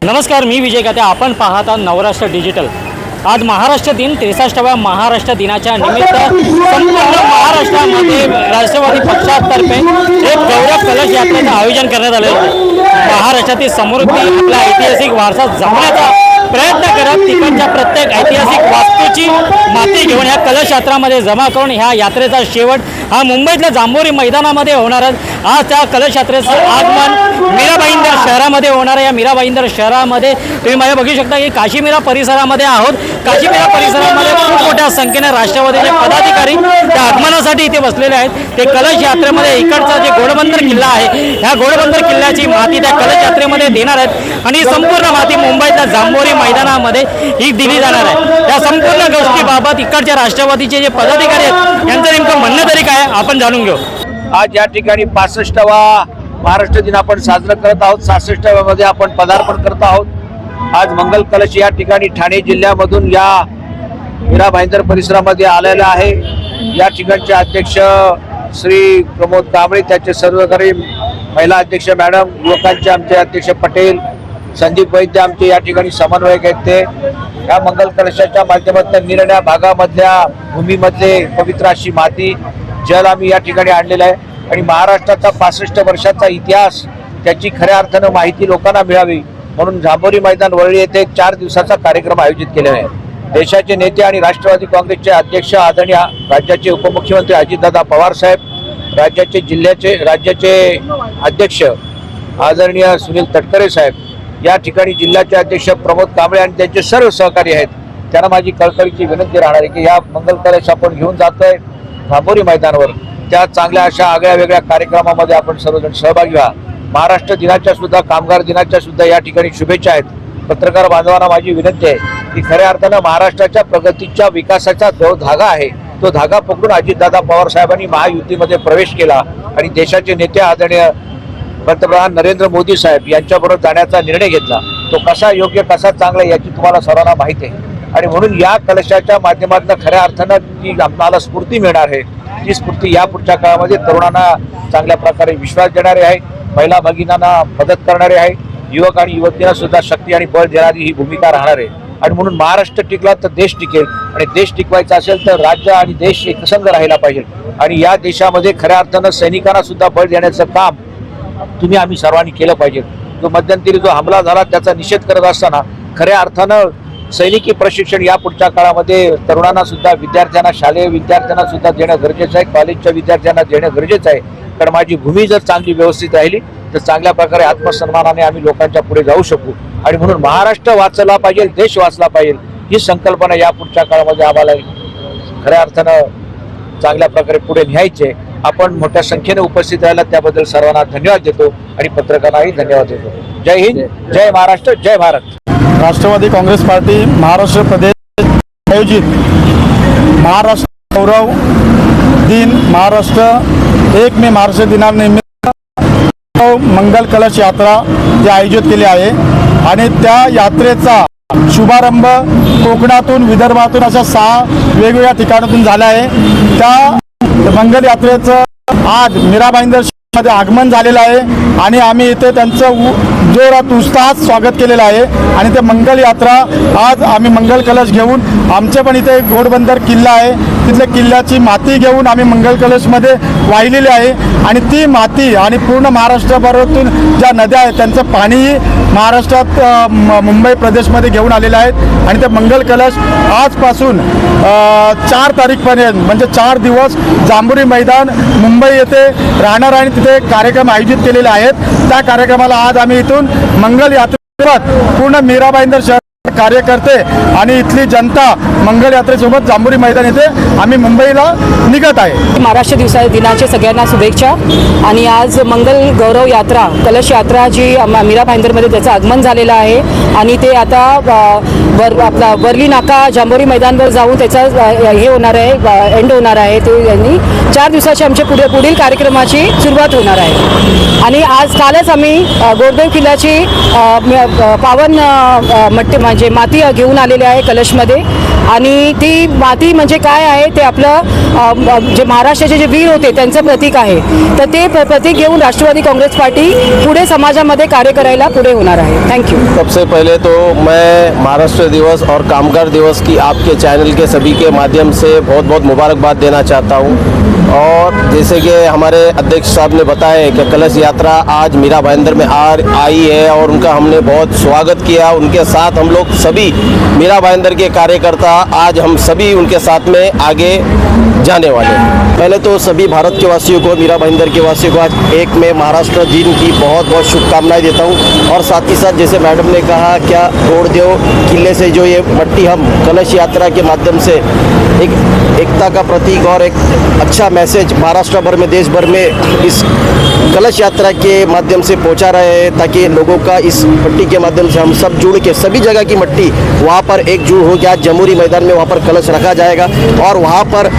नमस्कार, मी विजय काते. आपण पाहत आहात नवराष्ट्र डिजिटल. आज महाराष्ट्र दिन 63व्या महाराष्ट्र दिनाच्या निमित्त संपूर्ण महाराष्ट्रामध्ये राष्ट्रवादी पक्षातर्फे एक गौरव कलश यात्रेचं आयोजन करण्यात आले आहे. महाराष्ट्रातील समृद्धी, आपला ऐतिहासिक वारसा जपण्याचा प्रयत्न करत तिकडच्या प्रत्येक ऐतिहासिक वास्तूची माती घेऊन ह्या कलश यात्रामध्ये जमा करून ह्या यात्रेचा शेवट हा मुंबईतल्या जांभोरी मैदानामध्ये होणार आहे. आज त्या कलश यात्रेचं आगमन मीरा भाईंदर शहरामध्ये होणार आहे. या मीरा भाईंदर शहरामध्ये तुम्ही माझ्या बघू शकता की काशीमीरा परिसरामध्ये आहोत. काशीमीरा परिसरामध्ये खूप मोठ्या संख्येने राष्ट्रवादीचे पदाधिकारी त्या आगमनासाठी इथे बसलेले आहेत. ते कलश यात्रेमध्ये इकडचा जे घोडबंदर किल्ला आहे, ह्या घोडबंदर किल्ल्याची माती त्या कलश यात्रेमध्ये देणार आहेत आणि संपूर्ण माती मुंबईतल्या जांभोरी मैदानामध्ये ही दिली जाणार आहे. या संपूर्ण गोष्टीबाबत इकडच्या राष्ट्रवादीचे जे पदाधिकारी आहेत यांचं नेमकं म्हणणं तरी काय आपण जाणून घेऊ. आज या ठिकाणी 65वा महाराष्ट्र दिन आपण साजरा करत आहोत. 66व्या मध्ये आपण पदार्पण करत आहोत. आज मंगल कलश या ठिकाणी ठाणे जिल्ह्यामधून या मीरा भाईंदर परिसरामध्ये आलेला आहे. या ठिकाणचे अध्यक्ष श्री प्रमोद कांबळे, त्याचे सर्वकारी महिला अध्यक्ष मॅडम, युवकांचे आमचे अध्यक्ष पटेल, संदीप वैद्य आमचे या ठिकाणी समन्वयक आहेत. ते या मंगल कलशाच्या माध्यमातून निरण्या भागामधल्या भूमीमधले पवित्र अशी माती, जल आम्ही या ठिकाणी आणलेलं आहे आणि महाराष्ट्राचा 65 वर्षाचा इतिहास, त्याची खऱ्या अर्थानं माहिती लोकांना मिळावी म्हणून जांभोरी मैदान वरळी येथे एक 4 दिवसाचा कार्यक्रम आयोजित केलेला आहे. देशाचे नेते आणि राष्ट्रवादी काँग्रेसचे अध्यक्ष आदरणीय राज्याचे उपमुख्यमंत्री अजितदादा पवार साहेब, राज्याचे अध्यक्ष आदरणीय सुनील तटकरे साहेब, या ठिकाणी जिल्ह्याचे अध्यक्ष प्रमोद कांबळे आणि त्यांचे सर्व सहकारी आहेत. त्यांना माझी कळकळीची विनंती राहणार आहे की या मंगल कलश आपण घेऊन जातोय जांभोरी मैदानावर, त्या चांगल्या अशा आगळ्या वेगळ्या कार्यक्रमामध्ये आपण सर्वजण सहभागी व्हा. महाराष्ट्र दिनाच्या सुद्धा, कामगार दिनाच्या सुद्धा या ठिकाणी शुभेच्छा आहेत. पत्रकार बांधवांना माझी विनंती आहे की खऱ्या अर्थानं महाराष्ट्राच्या प्रगतीच्या विकासाचा जो धागा आहे, तो धागा पकडून अजितदादा पवार साहेबांनी महायुतीमध्ये प्रवेश केला आणि देशाचे नेते आदरणीय पंतप्रधान नरेंद्र मोदी साहेब यांच्याबरोबर जाण्याचा निर्णय घेतला. तो कसा योग्य, कसा चांगला याची तुम्हाला सर्वांना माहिती आहे आणि म्हणून या कलशाच्या माध्यमातून खऱ्या अर्थानं जी आम्हाला स्फूर्ती मिळणार आहे, ती स्फूर्ती या पुढच्या काळामध्ये तरुणांना चांगल्या प्रकारे विश्वास देणारे आहे, महिला भगिनींना मदत करणारे आहे, युवक आणि युवतींना सुद्धा शक्ती आणि बळ देणारी ही भूमिका राहणार आहे. आणि म्हणून महाराष्ट्र टिकला तर देश टिकेल आणि देश टिकवायचा असेल तर राज्य आणि देश एकसंघ राहिला पाहिजे आणि या देशामध्ये खऱ्या अर्थानं सैनिकांना सुद्धा बळ देण्याचं काम आम्ही सर्वांनी केलं पाहिजे. जो मध्यंतरी जो हमला झाला त्याचा निषेध करत असताना खऱ्या अर्थानं सैनिकी प्रशिक्षण या पुढच्या काळामध्ये तरुणांना सुद्धा, विद्यार्थ्यांना, शालेय विद्यार्थ्यांना सुद्धा देणं गरजेचं आहे, कॉलेजच्या विद्यार्थ्यांना देणं गरजेचं आहे. कारण माझी भूमी जर चांगली व्यवस्थित राहिली तर चांगल्या प्रकारे आत्मसन्मानाने आम्ही लोकांच्या पुढे जाऊ शकू आणि म्हणून महाराष्ट्र वाचला पाहिजे, देश वाचला पाहिजे, ही संकल्पना या पुढच्या काळामध्ये आम्हाला खऱ्या अर्थानं चांगल्या प्रकारे पुढे न्यायचे. आपण मोठ्या संख्येने उपस्थित राहिला त्याबद्दल सर्वांना धन्यवाद देतो आणि पत्रकारांनाही धन्यवाद देतो. जय हिंद, जय महाराष्ट्र, जय भारत. राष्ट्रवादी काँग्रेस पार्टी महाराष्ट्र प्रदेश आयोजित महाराष्ट्र गौरव दिन, महाराष्ट्र 1 मे महाराष्ट्र दिनानिमित्त मंगल कलश यात्रा जी आयोजित केली आहे आणि त्या यात्रेचा शुभारंभ कोकणातून, विदर्भातून अशा 6 वेगवेगळ्या ठिकाणातून झाला आहे. त्या मंगल यात्रेचं आज मीरा भाईंदर मध्ये आगमन झालेलं आहे आणि आम्ही इथे त्यांचं जोरात उत्साहात स्वागत केलेलं आहे आणि ते मंगल यात्रा आज आम्ही मंगल कलश घेऊन, आमचे पण इथे घोडबंदर किल्ला आहे, तिथल्या किल्ल्याची माती घेऊन आम्ही मंगल कलशमध्ये वाहिलेली आहे आणि ती माती आणि पूर्ण महाराष्ट्रभरातून ज्या नद्या आहेत त्यांचं पाणीही महाराष्ट्रात मुंबई प्रदेशमध्ये घेऊन आलेले आहेत आणि ते मंगल कलश आजपासून 4 तारीखपर्यंत म्हणजे 4 दिवस जांभोरी मैदान मुंबई येथे राहणार आणि तिथे कार्यक्रम आयोजित केलेले आहेत. त्या कार्यक्रमाला आज आम्ही इथून मंगल यात्रेसोबत पूर्ण मीरा भाईंदर शहर कार्यकर्ते आणि इथली जनता मंगल यात्रेसोबत जांभोरी मैदान येथे आम्ही मुंबईला निघत आहे. महाराष्ट्र दिनाच्या सगळ्यांना शुभेच्छा. आणि आज मंगल गौरव यात्रा, कलश यात्रा जी मीरा भाईंदरमध्ये त्याचं आगमन झालेलं आहे आणि ते आता आपला वर्ली नाका जांभोरी मैदानवर जाऊन त्याचा हे होणार आहे, एंड होणार आहे. ते यांनी 4 दिवसाच्या आमच्या पुढील कार्यक्रमाची सुरुवात होणार आहे. आणि आज कालच आम्ही गोरदेव किल्ल्याची पावन म्हणजे माती घेऊन आलेले आहे कलशमध्ये आणि ती माती म्हणजे काय आहे ते आपलं जे महाराष्ट्राचे जे वीर होते त्यांचं प्रतीक आहे. तर ते प्रतीक घेऊन राष्ट्रवादी काँग्रेस पार्टी पुढे समाजामध्ये कार्य करायला पुढे होणार आहे. थँक्यू. सबसे पहले तो मैं महाराष्ट्र दिवस और कामगार दिवस की आपके चैनल के सभी के माध्यम से बहुत बहुत मुबारकबाद देना चाहता हूँ. और जैसे कि हमारे अध्यक्ष साहब ने बताया कि कलश यात्रा आज मीरा भाईंदर में आई है और उनका हमने बहुत स्वागत किया. उनके साथ हम लोग सभी मीरा भाईंदर के कार्यकर्ता आज हम सभी उनके साथ में आगे जाने वाले हैं. पहले तो सभी भारत के वासियों को, मीरा भाईंदर के वासियों को आज 1 मई महाराष्ट्र दिन की बहुत बहुत शुभकामनाएं देता हूं. और साथ ही साथ जैसे मैडम ने कहा, क्या तोड़देव किले से जो ये मट्टी हम कलश यात्रा के माध्यम से एक एकता का प्रतीक और एक अच्छा मैसेज महाराष्ट्र भर में, देश भर में इस कलश यात्रा के माध्यम से पहुंचा रहे हैं, ताकि लोगों का इस मट्टी के माध्यम से हम सब जुड़ के सभी जगह की मट्टी वहाँ पर एकजुट हो गया. जमूरी मैदान में वहाँ पर कलश रखा जाएगा और वहाँ पर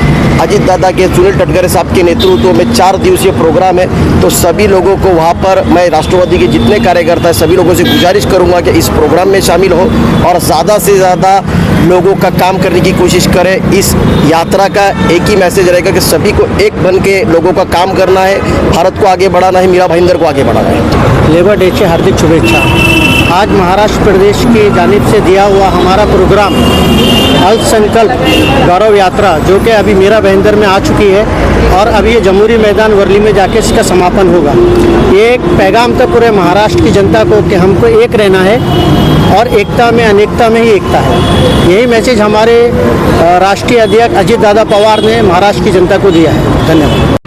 अजीत दादा के, सुनील तटकरे साहब के नेतृत्व में 4 दिवसीय प्रोग्राम है. तो सभी लोगों को वहाँ पर, मैं राष्ट्रवादी के जितने कार्यकर्ता हैं सभी लोगों से गुजारिश करूँगा कि इस प्रोग्राम में शामिल हो और ज़्यादा से ज़्यादा लोगों का काम करने की कोशिश करें. इस यात्रा का एक ही मैसेज रहेगा कि सभी को एक बन के लोगों का काम करना है, भारत को आगे बढ़ाना है, मीरा भाईंदर को आगे बढ़ाना है. लेबर डे की हार्दिक शुभेच्छा. आज महाराष्ट्र प्रदेश की जानिब से दिया हुआ हमारा प्रोग्राम अल्पसंख्यक गौरव यात्रा, जो कि अभी मीरा भाईंदर में आ चुकी है और अभी ये जमूरी मैदान वर्ली में जाके इसका समापन होगा. ये एक पैगाम था पूरे महाराष्ट्र की जनता को कि हमको एक रहना है और एकता में अनेकता में ही एकता है. यही मैसेज हमारे राष्ट्रीय अध्यक्ष अजीत दादा पवार ने महाराष्ट्र की जनता को दिया है. धन्यवाद.